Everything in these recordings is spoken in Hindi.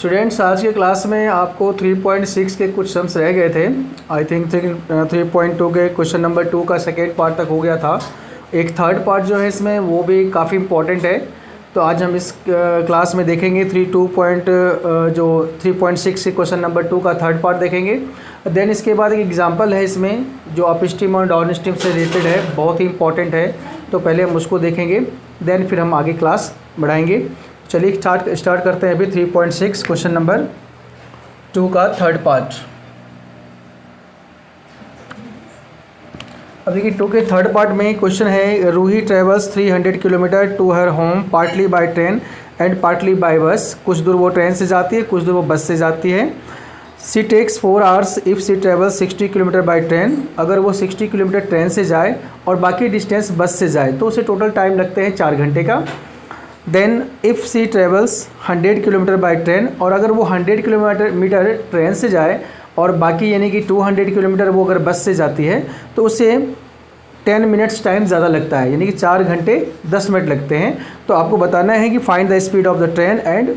स्टूडेंट्स, आज के क्लास में आपको 3.6 के कुछ सम्स रह गए थे। आई थिंक 3.2 के क्वेश्चन नंबर 2 का सेकेंड पार्ट तक हो गया था। एक थर्ड पार्ट जो है इसमें वो भी काफ़ी इम्पोर्टेंट है, तो आज हम इस क्लास में देखेंगे 3.6 के क्वेश्चन नंबर 2 का थर्ड पार्ट देखेंगे। देन इसके बाद एक एग्जांपल है इसमें जो अपस्ट्रीम और डाउनस्ट्रीम से रिलेटेड है, बहुत ही इंपॉर्टेंट है, तो पहले हम उसको देखेंगे, देन फिर हम आगे क्लास बढ़ाएंगे। चलिए स्टार्ट करते हैं अभी 3.6 क्वेश्चन नंबर 2 का थर्ड पार्ट। अब देखिए 2 के थर्ड पार्ट में क्वेश्चन है, Roohi travels 300 kilometre to her home partly by train and partly by bus. कुछ दूर वो ट्रेन से जाती है, कुछ दूर वो बस से जाती है। She takes 4 hours if she travels 60 kilometre by train. अगर वो 60 किलोमीटर ट्रेन से जाए और बाकी डिस्टेंस बस से जाए तो उसे टोटल टाइम लगते हैं 4 घंटे का। Then if she travels 100 kilometre by train, और अगर वो 100 किलोमीटर ट्रेन से जाए और बाकी यानी कि 200 किलोमीटर वो अगर बस से जाती है तो उसे 10 मिनट्स टाइम ज़्यादा लगता है, यानी कि 4 घंटे 10 मिनट लगते हैं। तो आपको बताना है कि find the speed of the train and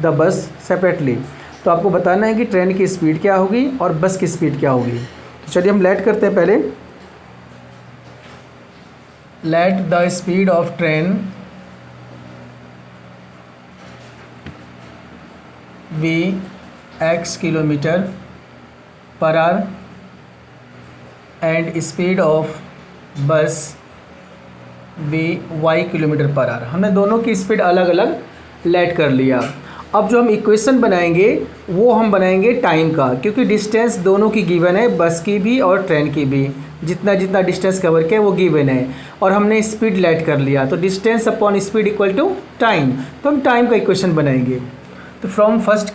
the bus separately. तो आपको बताना है कि ट्रेन की स्पीड क्या होगी और बस की स्पीड क्या होगी। तो चलिए हम लेट करते हैं पहले। Let the speed of train be x kilometre per hour and speed of bus be y kilometre per hour. हमने दोनों की स्पीड अलग अलग लेट कर लिया। अब जो हम इक्वेशन बनाएंगे वो हम बनाएंगे टाइम का, क्योंकि डिस्टेंस दोनों की गिवन है, बस की भी और ट्रेन की भी। जितना जितना डिस्टेंस कवर किया वो गिवन है और हमने स्पीड लेट कर लिया, तो distance upon speed equal to time. तो हम टाइम का इक्वेशन बनाएंगे। तो फ्रॉम फर्स्ट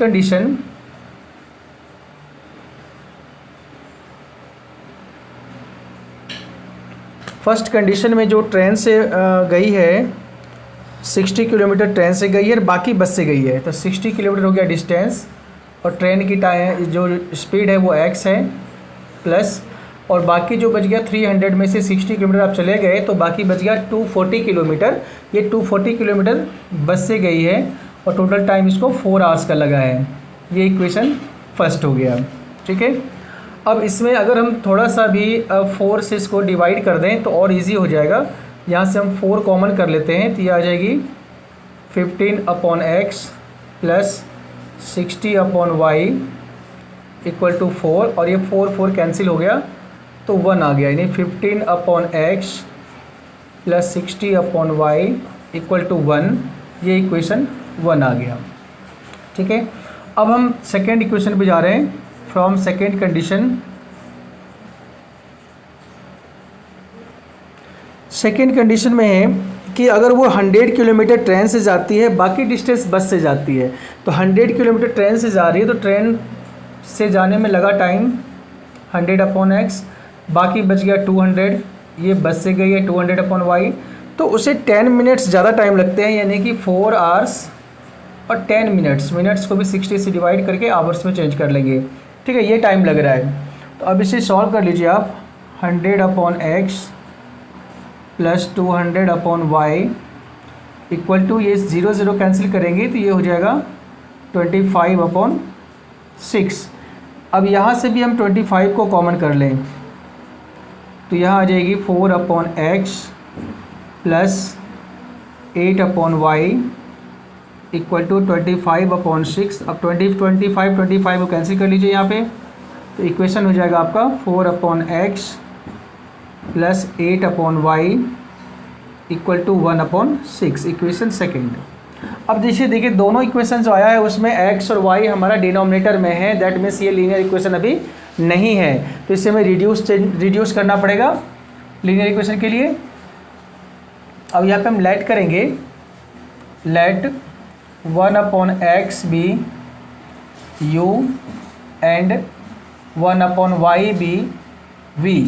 कंडीशन में जो ट्रेन से गई है 60 किलोमीटर ट्रेन से गई है और बाकी बस से गई है, तो 60 किलोमीटर हो गया डिस्टेंस और ट्रेन की टाइम जो स्पीड है वो x है प्लस, और बाकी जो बच गया 300 में से 60 किलोमीटर आप चले गए तो बाकी बच गया 240 किलोमीटर। ये 240 किलोमीटर बस से गई है और टोटल टाइम इसको 4 आवर्स का लगा है। ये इक्वेशन फर्स्ट हो गया, ठीक है। अब इसमें अगर हम थोड़ा सा भी 4 से इसको डिवाइड कर दें तो और इजी हो जाएगा। यहाँ से हम 4 कॉमन कर लेते हैं तो ये आ जाएगी 15/x plus 60/y equal to 4, और ये 4 कैंसिल हो गया तो 1 आ गया, यानी 15/x plus 60/y equal to 1। ये इक्वेशन 1 आ गया, ठीक है। अब हम सेकेंड इक्वेशन पे जा रहे हैं। From second condition, second condition में है कि अगर वो 100 किलोमीटर ट्रेन से जाती है, बाकी डिस्टेंस बस से जाती है, तो 100 किलोमीटर ट्रेन से जा रही है तो ट्रेन से जाने में लगा टाइम 100/x, बाकी बच गया 200, ये बस से गई है 200/y, तो उसे 10 मिनट्स ज़्यादा टाइम लगते हैं, यानी कि 4 आवर्स और 10 मिनट्स। मिनट्स को भी 60 से डिवाइड करके आवर्स में चेंज कर लेंगे, ठीक है। ये टाइम लग रहा है। तो अब इसे सॉल्व कर लीजिए आप। 100/x plus 200/y equal to, ये 0 कैंसिल करेंगे तो ये हो जाएगा 25/6। अब यहाँ से भी हम 25 को कॉमन कर लें तो यहाँ आ जाएगी 4/x plus 8/y equal to 25/6। अब 25 को कैंसिल कर लीजिए यहाँ पे, तो इक्वेशन हो जाएगा आपका 4/x plus 8/y equal to 1/6, equation second. अब देखिए दोनों इक्वेशन जो आया है उसमें x और y हमारा डिनोमिनेटर में है, दैट मीन्स ये लीनियर इक्वेशन अभी नहीं है, तो इसे हमें रिड्यूस करना पड़ेगा लीनियर इक्वेशन के लिए। अब यहाँ पे हम लेट करेंगे, let 1/x be u and 1/y be v।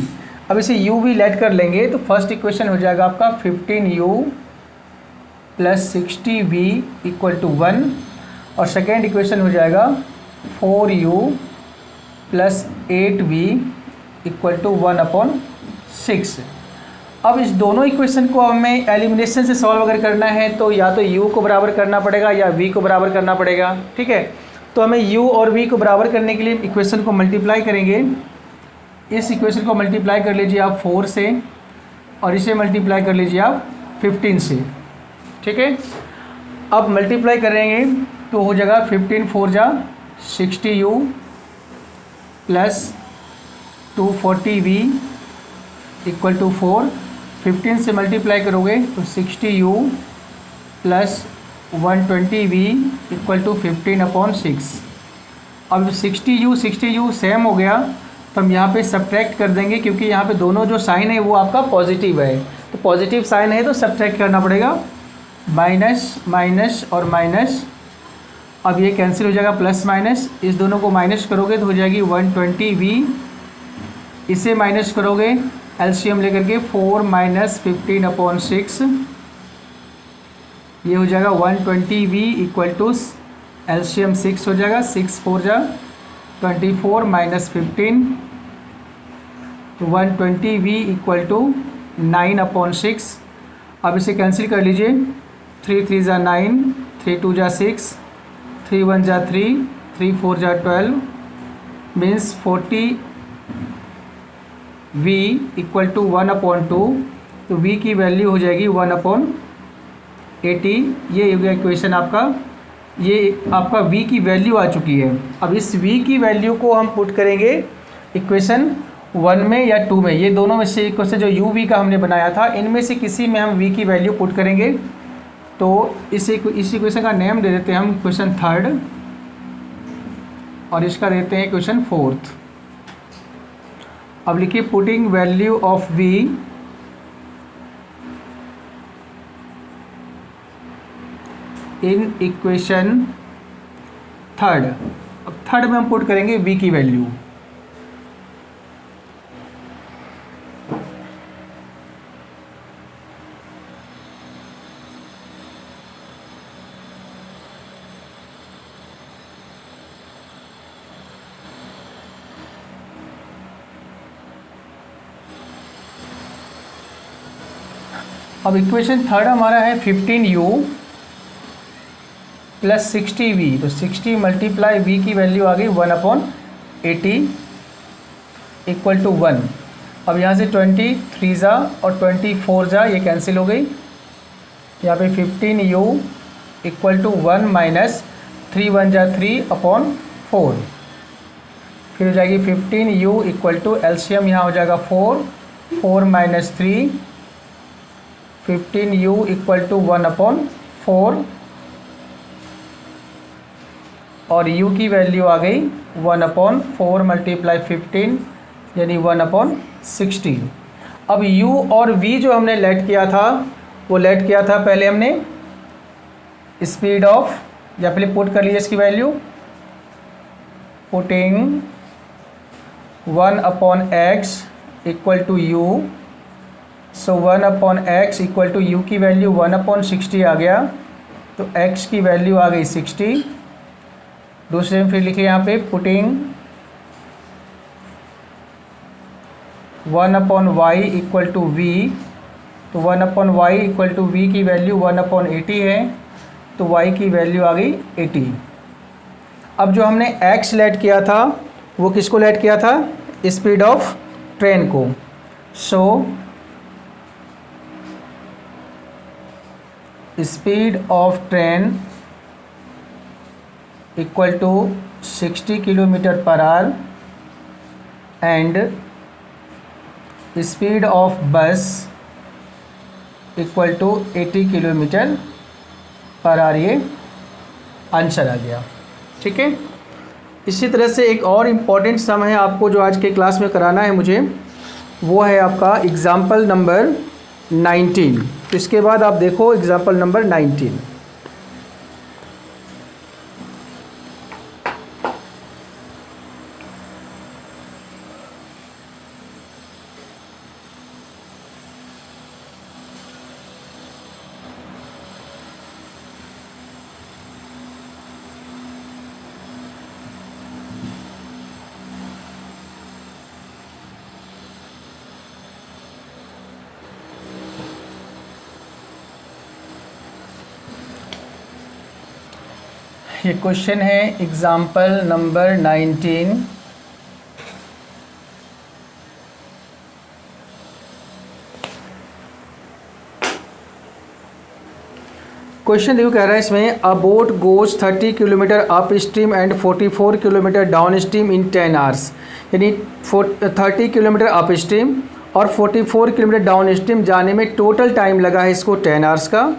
अब इसे u भी लेट कर लेंगे तो फर्स्ट इक्वेशन हो जाएगा आपका 15u plus 60v equal to 1, और सेकेंड इक्वेशन हो जाएगा 4u plus 8v equal to 1/6। अब इस दोनों इक्वेशन को हमें एलिमिनेशन से सॉल्व अगर करना है तो या तो u को बराबर करना पड़ेगा या v को बराबर करना पड़ेगा, ठीक है। तो हमें u और v को बराबर करने के लिए इक्वेशन को मल्टीप्लाई करेंगे। इस इक्वेशन को मल्टीप्लाई कर लीजिए आप 4 से और इसे मल्टीप्लाई कर लीजिए आप 15 से। ठीक है, अब मल्टीप्लाई करेंगे तो हो जाएगा 15 4 जा 60u plus 240v equal to 4। 15 से मल्टीप्लाई करोगे तो 60u plus 120v equal to 15/6। अब 60u सेम हो गया तो हम यहाँ पे सब्ट्रैक्ट कर देंगे, क्योंकि यहाँ पे दोनों जो साइन है वो आपका पॉजिटिव है, तो पॉजिटिव साइन है तो सब्ट्रैक्ट करना पड़ेगा। माइनस माइनस और माइनस, अब ये कैंसिल हो जाएगा, प्लस माइनस, इस दोनों को माइनस करोगे तो हो जाएगी 120v। इसे माइनस करोगे एलसीएम लेकर के 4 माइनस 15/6, ये हो जाएगा 120v इक्वल टू एलसीएम 6 हो जाएगा, 6 4 जा 24 माइनस 15, 120v इक्वल टू 9/6। अब इसे कैंसिल कर लीजिए, 3 3 जा 9, 3 2 जा 6, 3 1 जा 3, 3 4 जा 12, मीन्स 40v इक्वल टू 1/2। तो v की वैल्यू हो जाएगी 1/80। ये हो गया इक्वेशन आपका, ये आपका v की वैल्यू आ चुकी है। अब इस v की वैल्यू को हम पुट करेंगे इक्वेशन 1 में या 2 में, ये दोनों में से इक्वेशन जो u v का हमने बनाया था इनमें से किसी में हम v की वैल्यू पुट करेंगे। तो इस इक्वेशन का नेम दे देते हैं हम इक्वेशन 3 और इसका देते हैं इक्वेशन 4। अब लिखिए putting value of v in equation 3। अब 3 में हम पुट करेंगे v की वैल्यू। अब इक्वेशन 3 हमारा है 15u प्लस 60v, तो 60 मल्टीप्लाई v की वैल्यू आ गई 1/80 इक्वल टू 1। अब यहाँ से 23 जा और 24 जा ये कैंसिल हो गई, यहाँ पे 15u इक्वल टू 1 माइनस 3 1 जा 3/4, फिर हो जाएगी 15u इक्वल टू एलसीएम यहाँ हो जाएगा 4, 4 माइनस 3, 15u इक्वल टू 1/4 और u की वैल्यू आ गई 1/4 मल्टीप्लाई 15 यानी 1/60। अब u और v जो हमने लेट किया था वो लेट किया था पहले हमने स्पीड ऑफ, या पहले पुट कर लीजिए इसकी value, putting 1/x equal to u, so 1/x equal to u की वैल्यू 1/60 आ गया, तो x की वैल्यू आ गई 60। दूसरे में फिर लिखिए यहाँ पे putting 1/y equal to v, तो 1/y इक्वल टू v की वैल्यू 1/80 है, तो y की वैल्यू आ गई 80। अब जो हमने x लेट किया था वो किसको लेट किया था, स्पीड ऑफ ट्रेन को। So speed of train equal to 60 kilometre per hour and speed of bus equal to 80 kilometre per hour, ये आंसर आ गया। ठीक है, इसी तरह से एक और इम्पॉर्टेंट सम है आपको जो आज के क्लास में कराना है मुझे, वो है आपका एग्ज़ाम्पल नंबर 19। तो इसके बाद आप देखो एग्ज़ाम्पल नंबर 19। ये क्वेश्चन है एग्जाम्पल नंबर 19। क्वेश्चन देखो कह रहा है इसमें अ boat goes 30 kilometre up stream and 44 kilometre down stream in 10 hours, यानी 30 किलोमीटर अप स्ट्रीम और 44 किलोमीटर डाउन स्ट्रीम जाने में टोटल टाइम लगा है इसको 10 आवर्स का।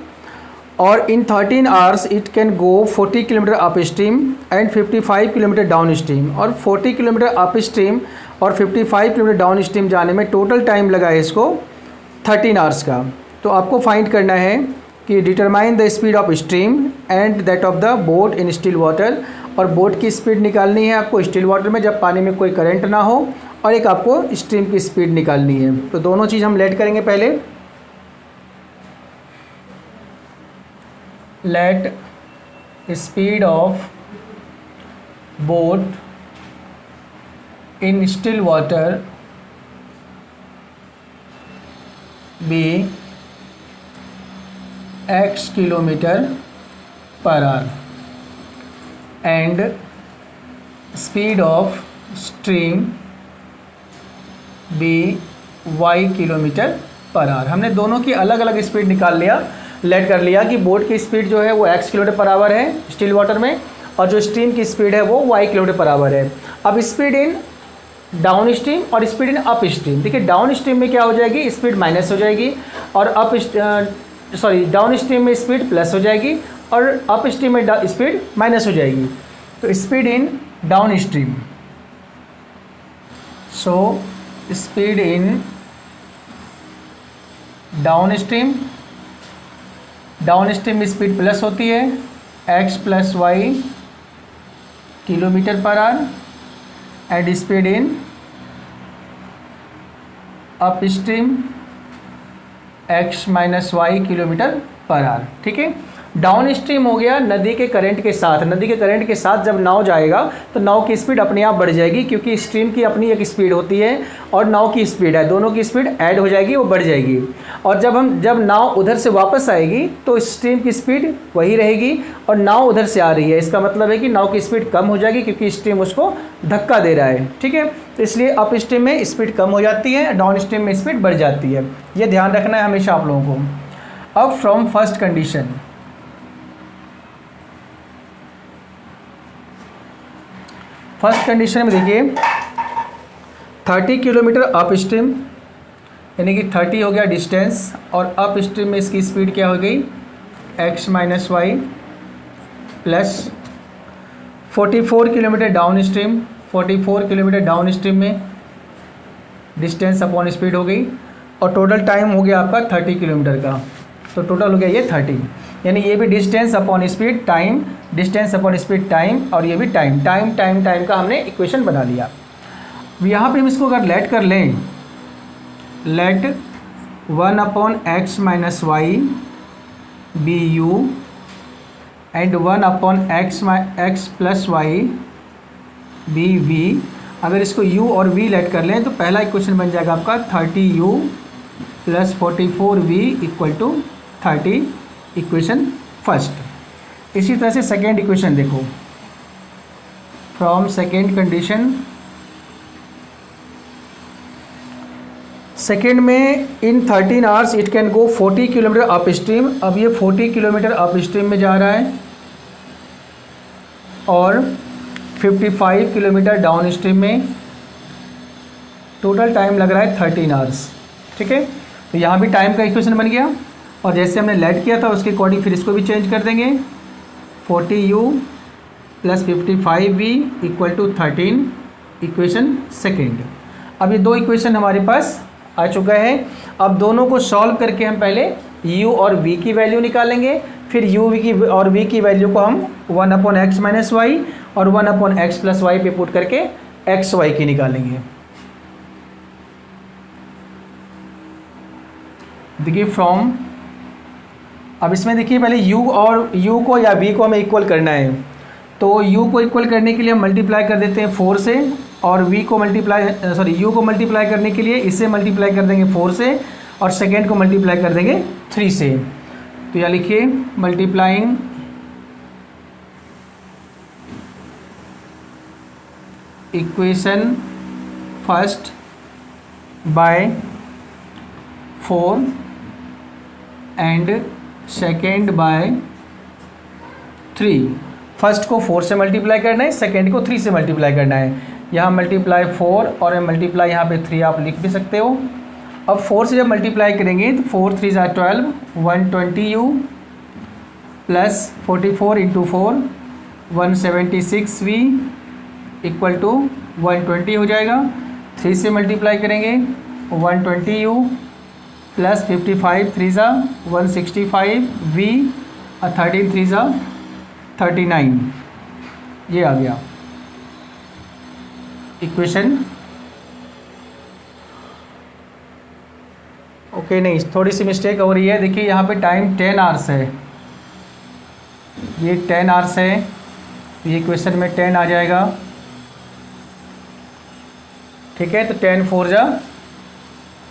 और इन 13 hours it can go 40 kilometre up stream and 55 kilometre downstream, और 40 किलोमीटर अप स्ट्रीम और 55 किलोमीटर डाउन स्ट्रीम जाने में टोटल टाइम लगा है इसको 13 आवर्स का। तो आपको फाइंड करना है कि determine the speed of stream and that of the boat in still water, और बोट की स्पीड निकालनी है आपको स्टिल वाटर में जब पानी में कोई करंट ना हो, और एक आपको स्ट्रीम की स्पीड निकालनी है। तो दोनों चीज़ हम लेट करेंगे पहले। Let speed of boat in still water be x kilometre per hour and speed of stream be y kilometre per hour. हमने दोनों की अलग अलग स्पीड निकाल लिया, लेट कर लिया कि बोट की स्पीड जो है वो x किलोमीटर पर आवर है स्टिल वाटर में, और जो स्ट्रीम की स्पीड है वो y किलोमीटर पर आवर है। अब स्पीड इन डाउन स्ट्रीम और स्पीड इन अप स्ट्रीम, देखिए डाउन स्ट्रीम में क्या हो जाएगी, स्पीड माइनस हो जाएगी, और डाउन स्ट्रीम में स्पीड प्लस हो जाएगी और अप स्ट्रीम में स्पीड माइनस हो जाएगी। तो speed in downstream, so speed in downstream में स्पीड प्लस होती है x plus y kilometre per hour, and speed in upstream x minus y kilometre per our. ठीक है, डाउन स्ट्रीम हो गया नदी के करंट के साथ। नदी के करंट के साथ जब नाव जाएगा तो नाव की स्पीड अपने आप बढ़ जाएगी, क्योंकि स्ट्रीम की अपनी एक स्पीड होती है और नाव की स्पीड है, दोनों की स्पीड ऐड हो जाएगी, वो बढ़ जाएगी। और जब नाव उधर से वापस आएगी तो स्ट्रीम की स्पीड वही रहेगी और नाव उधर से आ रही है, इसका मतलब है कि नाव की स्पीड कम हो जाएगी क्योंकि स्ट्रीम उसको धक्का दे रहा है। ठीक है, तो इसलिए अप स्ट्रीम में स्पीड कम हो जाती है, डाउन स्ट्रीम में स्पीड बढ़ जाती है। ये ध्यान रखना है हमेशा आप लोगों को। अब from first condition, first condition में देखिए 30 किलोमीटर अप स्ट्रीम, यानी कि 30 हो गया डिस्टेंस, और अप स्ट्रीम में इसकी स्पीड क्या हो गई x minus y, plus 44 kilometre downstream, 44 kilometre downstream में डिस्टेंस अपॉन स्पीड हो गई, और टोटल टाइम हो गया आपका 30 किलोमीटर का। तो टोटल हो गया ये 30, यानी ये भी distance upon speed time, distance upon speed time, और ये भी टाइम का हमने इक्वेशन बना लिया। यहाँ पे हम इसको अगर लेट कर लें, let 1 upon x minus y be u and 1 upon x plus y be v, अगर इसको u और v लेट कर लें तो पहला इक्वेशन बन जाएगा आपका 30u plus 44v equal to 30, equation first. इसी तरह से सेकेंड इक्वेशन देखो, फ्रॉम सेकेंड कंडीशन, सेकेंड में in 13 hours it can go 40 kilometre upstream. अब ये 40 किलोमीटर अप स्ट्रीम में जा रहा है और 55 किलोमीटर डाउन स्ट्रीम में, टोटल टाइम लग रहा है 13 आवर्स। ठीक है, तो यहाँ भी टाइम का इक्वेशन बन गया, और जैसे हमने लेट किया था उसके अकॉर्डिंग फिर इसको भी चेंज कर देंगे, 40u plus 55v equal to 13, equation second. अब ये दो इक्वेशन हमारे पास आ चुका है। अब दोनों को सॉल्व करके हम पहले u और v की वैल्यू निकालेंगे, फिर u और v की वैल्यू को हम 1 अपॉन एक्स माइनस वाई और 1 अपॉन एक्स प्लस वाई पे पुट करके एक्स वाई की निकालेंगे। देखिए फ्रॉम, अब इसमें देखिए पहले u को या v को हमें इक्वल करना है, तो u को इक्वल करने के लिए हम मल्टीप्लाई कर देते हैं 4 से, और u को मल्टीप्लाई करने के लिए इसे मल्टीप्लाई कर देंगे 4 से, और सेकेंड को मल्टीप्लाई कर देंगे 3 से। तो यहाँ लिखिए multiplying equation first by 4 and second by 3। First को 4 से मल्टीप्लाई करना है, सेकेंड को 3 से मल्टीप्लाई करना है। यहाँ मल्टीप्लाई 4 और मल्टीप्लाई यहाँ पे 3 आप लिख भी सकते हो। अब 4 से जब मल्टीप्लाई करेंगे तो 4 3 ज़ा 12, 120u plus 44 into 4 176v equal to 120 हो जाएगा। 3 से मल्टीप्लाई करेंगे 120u प्लस 55 3 ज़ा 165v और 13 3 ज़ा 39, ये आ गया इक्वेशन। ओके नहीं, थोड़ी सी मिस्टेक हो रही है। देखिए यहाँ पे टाइम 10 आवर्स है, ये 10 आवर्स है, ये इक्वेशन में 10 आ जाएगा। ठीक है, तो 10 4 जा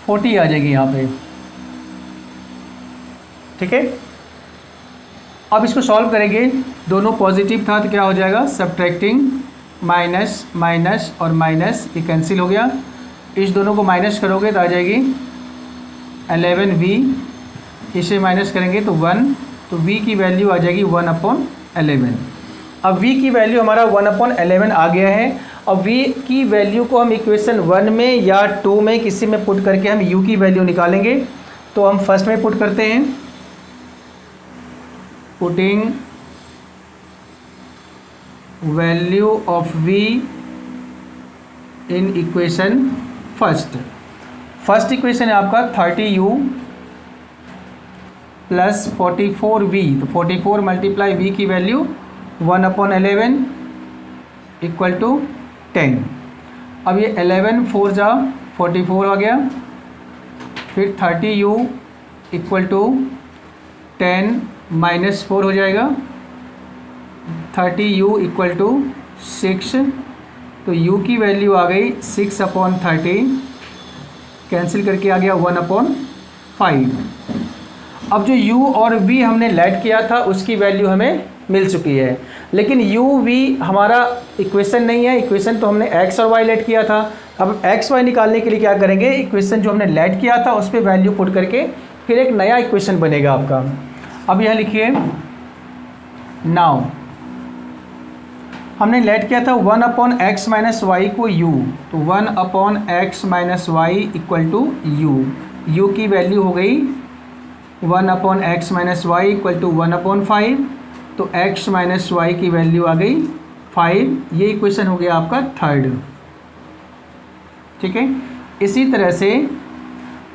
40 आ जाएगी यहाँ पे। ठीक है, अब इसको सॉल्व करेंगे। दोनों पॉजिटिव था तो क्या हो जाएगा, सब्ट्रैक्टिंग माइनस माइनस और माइनस, ये कैंसिल हो गया। इस दोनों को माइनस करोगे तो आ जाएगी 11v, इसे माइनस करेंगे तो 1, तो v की वैल्यू आ जाएगी 1/11। अब v की वैल्यू हमारा 1/11 आ गया है। अब v की वैल्यू को हम इक्वेशन 1 में या 2 में किसी में पुट करके हम u की वैल्यू निकालेंगे। तो हम फर्स्ट में पुट करते हैं, putting value of v in equation first equation है आपका 30u प्लस 44v, तो 44 मल्टीप्लाई v की वैल्यू 1/11 इक्वल टू 10। अब ये 11 4 जा 44 आ गया, फिर 30u इक्वल टू 10 माइनस 4 हो जाएगा, 30u इक्वल टू 6, तो u की वैल्यू आ गई 6/30, कैंसिल करके आ गया 1/5। अब जो u और v हमने लेट किया था उसकी वैल्यू हमें मिल चुकी है, लेकिन u v हमारा इक्वेशन नहीं है। इक्वेशन तो हमने x और y लेट किया था। अब x y निकालने के लिए क्या करेंगे, इक्वेशन जो हमने लेट किया था उस पर वैल्यू पुट करके फिर एक नया इक्वेशन बनेगा आपका। अब यहाँ लिखिए, नाउ हमने लेट किया था 1/x माइनस वाई को u, तो 1/x minus y equal to u की वैल्यू हो गई 1/x minus y equal to 1/5, तो x माइनस वाई की वैल्यू आ गई 5। ये इक्वेशन हो गया आपका थर्ड। ठीक है, इसी तरह से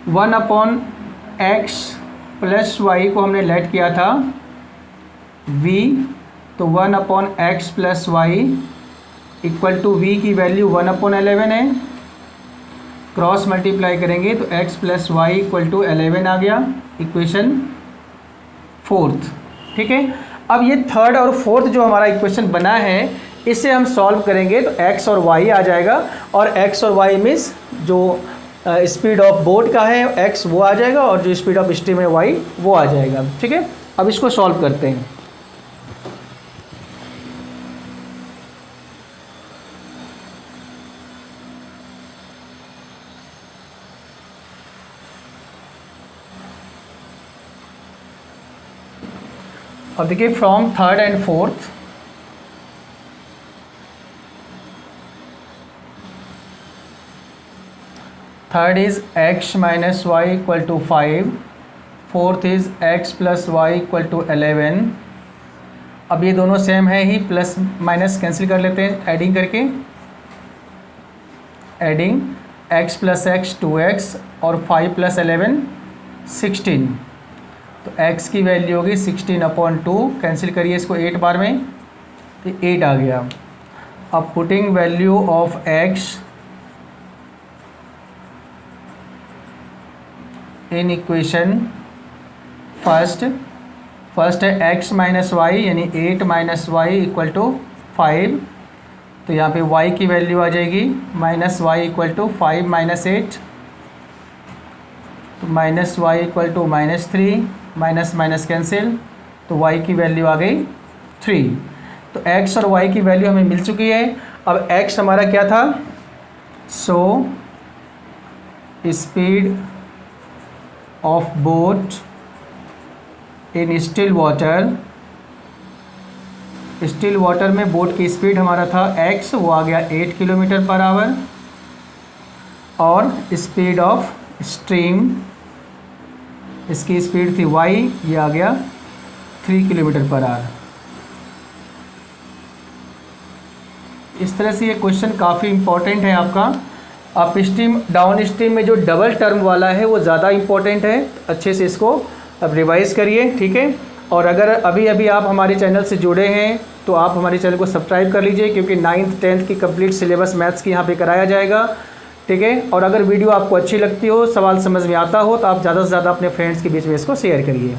1/x प्लस वाई को हमने लेट किया था v, तो 1/x plus y equal to v की वैल्यू 1/11 है। क्रॉस मल्टीप्लाई करेंगे तो x plus y equal to 11 आ गया, इक्वेशन फोर्थ। ठीक है, अब ये थर्ड और फोर्थ जो हमारा इक्वेशन बना है इसे हम सॉल्व करेंगे तो x और y आ जाएगा, और x और y मीन्स जो स्पीड ऑफ बोट का है x वो आ जाएगा, और जो स्पीड ऑफ स्टीम है y वो आ जाएगा। ठीक है, अब इसको सॉल्व करते हैं। अब देखिए from third and fourth, third is x minus y equal to 5, fourth is x plus y equal to 11। अब ये दोनों सेम है ही, प्लस माइनस कैंसिल कर लेते हैं एडिंग करके। Adding x plus x 2x और 5 प्लस 11 16, तो x की वैल्यू होगी 16/2, कैंसिल करिए इसको 8 बार में, तो 8 आ गया। अब putting value of x in equation first है x माइनस वाई, यानी 8 माइनस वाई इक्वल टू 5, तो यहाँ पे y की वैल्यू आ जाएगी minus y equal to 5 minus 8, तो minus y equal to -3, minus minus cancel, तो y की वैल्यू आ गई 3। तो x और y की वैल्यू हमें मिल चुकी है। अब x हमारा क्या था, सो speed of boat in still water, still water में बोट की स्पीड हमारा था x, वो आ गया 8 किलोमीटर पर आवर, और स्पीड ऑफ स्ट्रीम, इसकी स्पीड थी y, ये आ गया 3 किलोमीटर पर आवर। इस तरह से ये क्वेश्चन काफ़ी इम्पोर्टेंट है आपका। अप स्ट्रीम डाउन स्ट्रीम में जो डबल टर्म वाला है वो ज़्यादा इम्पोर्टेंट है, अच्छे से इसको अब रिवाइज़ करिए, ठीक है। और अगर अभी अभी आप हमारे चैनल से जुड़े हैं तो आप हमारे चैनल को सब्सक्राइब कर लीजिए, क्योंकि 9th 10th की कंप्लीट सिलेबस मैथ्स की यहाँ पे कराया जाएगा, ठीक है। और अगर वीडियो आपको अच्छी लगती हो, सवाल समझ में आता हो, तो आप ज़्यादा से ज़्यादा अपने फ्रेंड्स के बीच में इसको शेयर करिए।